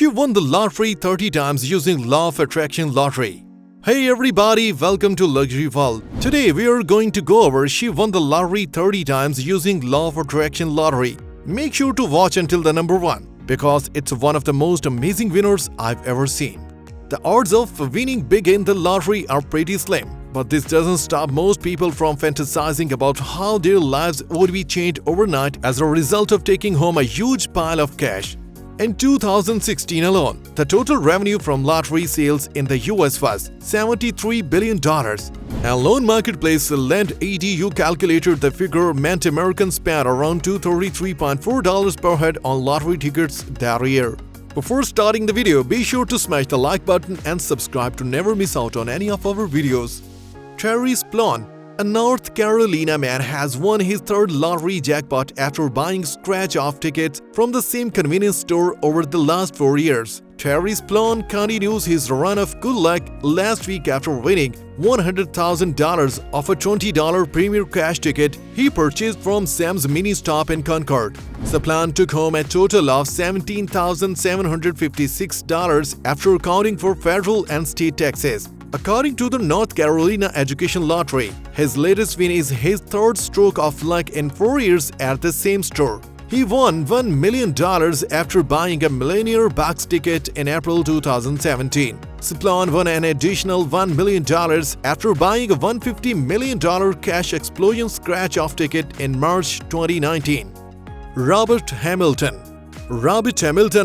She won the lottery 30 times using Law of Attraction lottery. Hey everybody, welcome to Luxury World. Today we are going to go over she won the lottery 30 times using Law of Attraction lottery. Make sure to watch until the number 1 because it's one of the most amazing winners I've ever seen. The odds of winning big in the lottery are pretty slim, but this doesn't stop most people from fantasizing about how their lives would be changed overnight as a result of taking home a huge pile of cash. In 2016 alone, the total revenue from lottery sales in the US was $73 billion. A loan marketplace LendEDU calculated the figure meant Americans spent around $233.4 per head on lottery tickets that year. Before starting the video, be sure to smash the like button and subscribe to never miss out on any of our videos. Terry Splon, a North Carolina man, has won his third lottery jackpot after buying scratch-off tickets from the same convenience store over the last 4 years. Terry Splon continues his run of good luck last week after winning $100,000 of a $20 Premier Cash ticket he purchased from Sam's Mini Stop in Concord. Splon took home a total of $17,756 after accounting for federal and state taxes. According to the North Carolina Education Lottery, his latest win is his third stroke of luck in 4 years at the same store. He won $1 million after buying a Millionaire Box ticket in April 2017. Splon won an additional $1 million after buying a $150 million cash explosion scratch-off ticket in March 2019. Robert Hamilton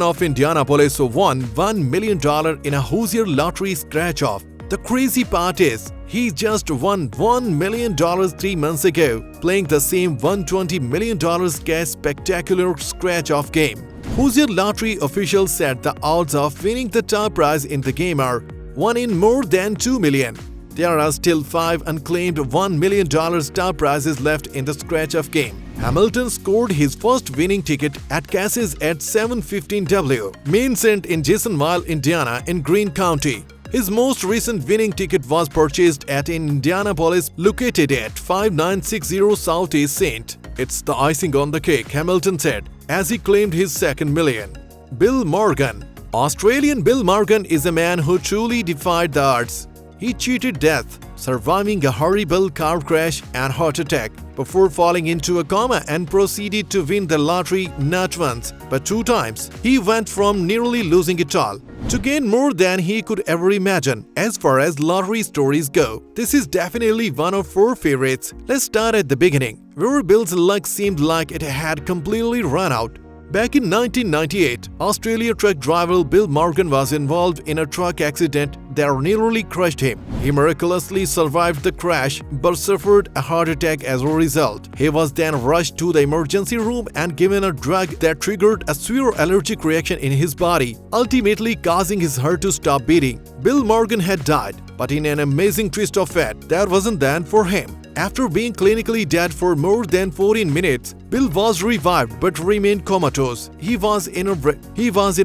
of Indianapolis won $1 million in a Hoosier lottery scratch-off. The crazy part is, he just won $1 million 3 months ago, playing the same $120 million cash spectacular scratch-off game. Hoosier lottery officials said the odds of winning the top prize in the game are 1 in more than 2 million. There are still 5 unclaimed $1 million top prizes left in the scratch-off game. Hamilton scored his first winning ticket at Casey's at 715W Main Street in Jasonville, Indiana in Greene County. His most recent winning ticket was purchased at Indianapolis, located at 5960 Southeast St. It's the icing on the cake, Hamilton said, as he claimed his second million. Bill Morgan. Australian Bill Morgan is a man who truly defied the odds. He cheated death, surviving a horrible car crash and heart attack before falling into a coma and proceeded to win the lottery not once, but 2 times. He went from nearly losing it all to gain more than he could ever imagine. As far as lottery stories go, this is definitely one of our favorites. Let's start at the beginning, where Bill's luck seemed like it had completely run out. Back in 1998, Australia truck driver Bill Morgan was involved in a truck accident that nearly crushed him. He miraculously survived the crash but suffered a heart attack as a result. He was then rushed to the emergency room and given a drug that triggered a severe allergic reaction in his body, ultimately causing his heart to stop beating. Bill Morgan had died, but in an amazing twist of fate, that wasn't the end for him. After being clinically dead for more than 14 minutes, Bill was revived but remained comatose. He was in a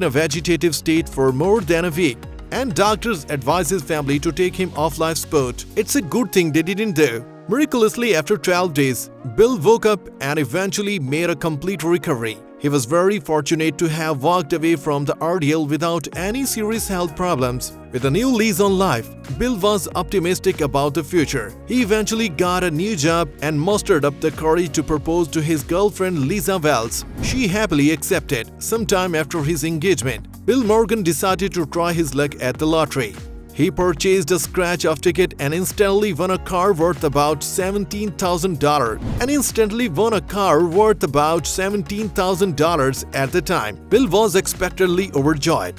vegetative state for more than a week, and doctors advised his family to take him off life support. It's a good thing they didn't though. Miraculously, after 12 days, Bill woke up and eventually made a complete recovery. He was very fortunate to have walked away from the ordeal without any serious health problems. With a new lease on life, Bill was optimistic about the future. He eventually got a new job and mustered up the courage to propose to his girlfriend Lisa Wells. She happily accepted. Sometime after his engagement, Bill Morgan decided to try his luck at the lottery. He purchased a scratch-off ticket and instantly won a car worth about $17,000 at the time. Bill was expectantly overjoyed.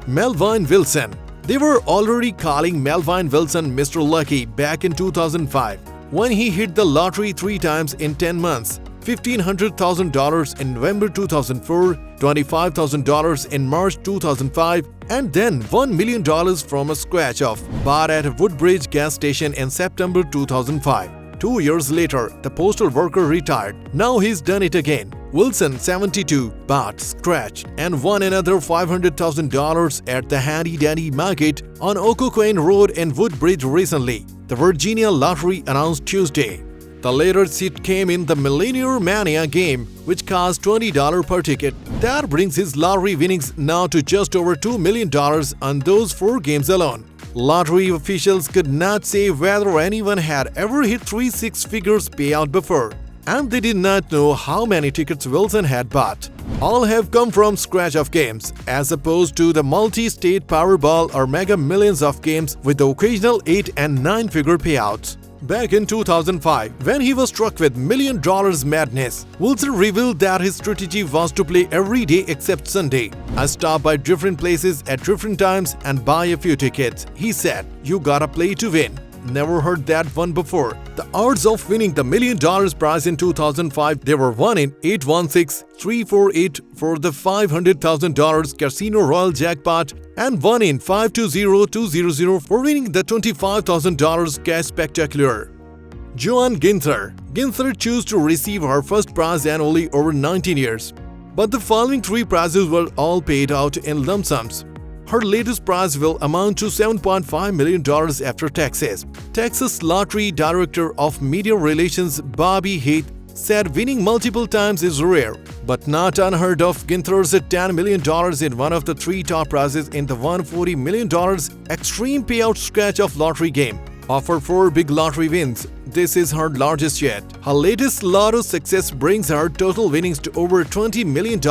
Melvin Wilson. They were already calling Melvin Wilson Mr. Lucky back in 2005 when he hit the lottery 3 times in 10 months. $1,500,000 in November 2004, $25,000 in March 2005, and then $1 million from a scratch-off bought at a Woodbridge gas station in September 2005. 2 years later, the postal worker retired. Now he's done it again. Wilson, 72, bought, scratched, and won another $500,000 at the Handy Dandy Market on Occoquan Road in Woodbridge recently, the Virginia Lottery announced Tuesday. The later seat came in the Millionaire Mania game, which cost $20 per ticket. That brings his lottery winnings now to just over $2 million on those 4 games alone. Lottery officials could not say whether anyone had ever hit 3 six-figures payout before, and they did not know how many tickets Wilson had bought. All have come from scratch-off games, as opposed to the multi-state Powerball or Mega Millions of games with the occasional 8- and 9-figure payouts. Back in 2005, when he was struck with $1 million madness, Wilson revealed that his strategy was to play every day except Sunday. "I stop by different places at different times and buy a few tickets," he said. "You gotta play to win." Never heard that one before. The odds of winning the $1 million prize in 2005, they were 1 in 816,348 for the $500,000 Casino Royale jackpot and 1 in 520,200 for winning the $25,000 cash spectacular. Joan Ginther. Ginther chose to receive her first prize annually over 19 years. But the following 3 prizes were all paid out in lump sums. Her latest prize will amount to $7.5 million after taxes. Texas Lottery Director of Media Relations Bobby Heath said winning multiple times is rare, but not unheard of. Ginther's $10 million in one of the 3 top prizes in the $140 million extreme payout scratch-off lottery game. Offer 4 big lottery wins. This is her largest yet. Her latest lotto success brings her total winnings to over $20 million.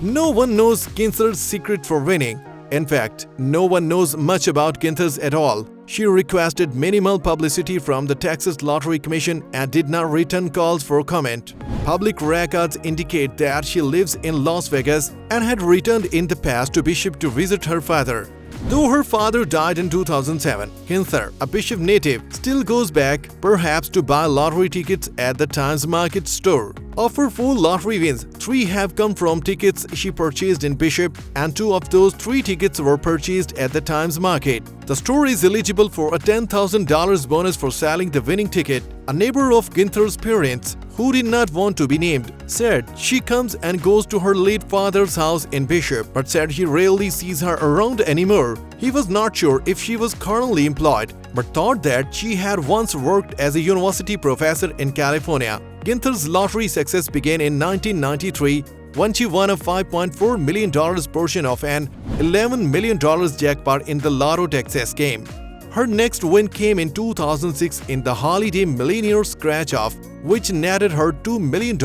No one knows Ginther's secret for winning. In fact, no one knows much about Ginther's at all. She requested minimal publicity from the Texas Lottery Commission and did not return calls for comment. Public records indicate that she lives in Las Vegas and had returned in the past to Bishop to visit her father. Though her father died in 2007, Ginther, a Bishop native, still goes back, perhaps to buy lottery tickets at the Times Market store. Of her 4 lottery wins, 3 have come from tickets she purchased in Bishop, and 2 of those 3 tickets were purchased at the Times Market. The store is eligible for a $10,000 bonus for selling the winning ticket. A neighbor of Ginther's parents, who did not want to be named, said she comes and goes to her late father's house in Bishop, but said he rarely sees her around anymore. He was not sure if she was currently employed, but thought that she had once worked as a university professor in California. Ginther's lottery success began in 1993 when she won a $5.4 million portion of an $11 million jackpot in the Lotto Texas game. Her next win came in 2006 in the Holiday Millionaire Scratch-Off, which netted her $2 million.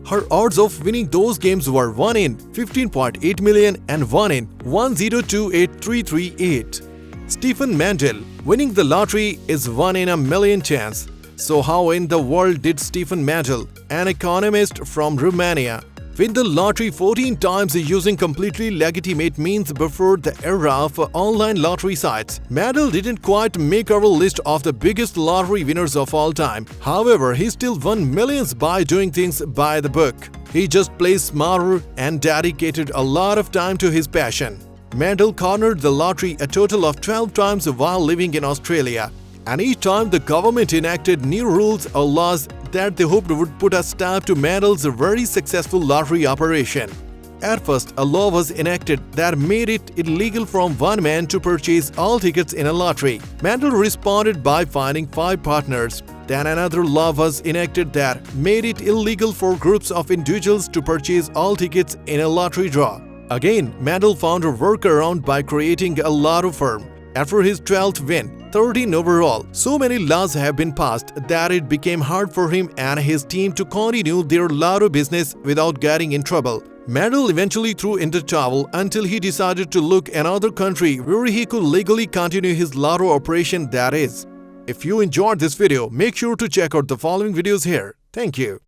Her odds of winning those games were 1 in 15.8 million and 1 in 1028338. Stephen Mandel. Winning the lottery is 1 in a million chance. So how in the world did Stephen Mandel, an economist from Romania, win the lottery 14 times using completely legitimate means before the era of online lottery sites? Mandel didn't quite make our list of the biggest lottery winners of all time. However, he still won millions by doing things by the book. He just plays smarter and dedicated a lot of time to his passion. Mandel cornered the lottery a total of 12 times while living in Australia. And each time the government enacted new rules or laws that they hoped would put a stop to Mandel's very successful lottery operation. At first, a law was enacted that made it illegal for one man to purchase all tickets in a lottery. Mandel responded by finding 5 partners. Then another law was enacted that made it illegal for groups of individuals to purchase all tickets in a lottery draw. Again, Mandel found a workaround by creating a lotto firm. After his 12th win, 13 overall, so many laws have been passed that it became hard for him and his team to continue their lotto business without getting in trouble. Mandel eventually threw in the towel until he decided to look another country where he could legally continue his lotto operation, that is. If you enjoyed this video, make sure to check out the following videos here. Thank you.